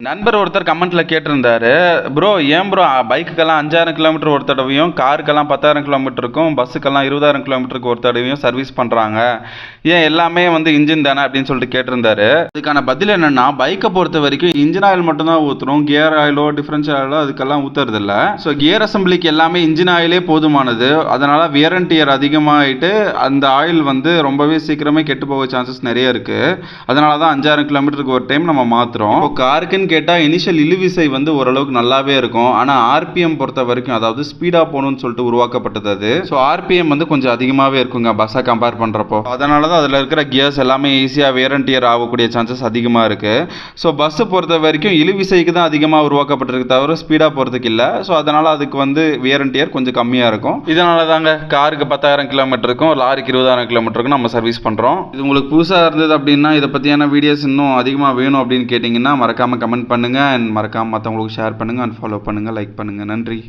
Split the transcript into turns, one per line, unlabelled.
நண்பர் ஒருத்தர் கமெண்ட்ல கேட்டிருந்தாரு, ப்ரோ ஏன் ப்ரோ பைக்குக்கெல்லாம் 5000 கிலோமீட்டர் ஒரு தடவையும், காருக்கெல்லாம் 10,000 கிலோமீட்டருக்கும், பஸ்ஸுக்கெல்லாம் 20,000 கிலோமீட்டருக்கு ஒரு தடவையும் சர்வீஸ் பண்ணுறாங்க, ஏன் எல்லாமே இன்ஜின் தானே அப்படின்னு சொல்லிட்டு கேட்டிருந்தாரு. அதுக்கான பதில் என்னன்னா, பைக்கை பொறுத்த வரைக்கும் இன்ஜின் ஆயில் மட்டும்தான் ஊற்றுறோம், கியர் ஆயிலோ டிஃபரன்ஷியல் ஆயிலோ அதுக்கெல்லாம் ஊற்றுறது இல்லை. ஸோ கியர் அசம்பிளிக்கு எல்லாமே இன்ஜின் ஆயிலே போதுமானது. அதனால வியர் அண்ட் டியர் அதிகமாகிட்டு அந்த ஆயில் ரொம்பவே சீக்கிரமே கெட்டு போக சான்சஸ் நிறைய இருக்கு. அதனால தான் 5000 கிலோமீட்டருக்கு ஒரு டைம் நம்ம மாற்றுறோம். இப்போ காருக்குன்னு கேட்டால் இனிஷியல் இழுவிசை ஓரளவுக்கு நல்லாவே இருக்கும். ஆனால் ஆர்பிஎம் பொறுத்த வரைக்கும், அதாவது ஸ்பீடாக போகணும்னு சொல்லிட்டு உருவாக்கப்பட்டது அது. ஸோ ஆர்பிஎம் கொஞ்சம் அதிகமாகவே இருக்குங்க பஸ்ஸை கம்பேர் பண்ணுறப்போ. அதனால தான் அதில் இருக்கிற கியர்ஸ் எல்லாமே ஈஸியாக வேர் அண்ட் டியர் ஆகக்கூடிய சான்சஸ் அதிகமாக இருக்குது. ஸோ பஸ்ஸை பொறுத்த வரைக்கும் இழுவிசைக்கு தான் அதிகமாக உருவாக்கப்பட்டிருக்கு தவிர ஸ்பீடாக போகிறதுக்கு இல்லை. ஸோ அதனால் அதுக்கு வேர் அண்ட் டியர் கொஞ்சம் கம்மியாக இருக்கும். இதனால தாங்க காருக்கு 10,000 கிலோமீட்டருக்கும் லாரிக்கு 20,000 கிலோமீட்டருக்கும் நம்ம சர்வீஸ் பண்ணுறோம். இது உங்களுக்கு புதுசாக இருந்தது அப்படின்னா, இதை பற்றியான வீடியோஸ் இன்னும் அதிகமாக வேணும் அப்படின்னு கேட்டிங்கன்னா மறக்காமல் கமெண்ட் பண்ணுங்கள். அண்ட் மறக்காமல் மற்றவங்களுக்கு ஷேர் பண்ணுங்கள் அண்ட் ஃபாலோ பண்ணுங்கள், லைக் பண்ணுங்கள். நன்றி.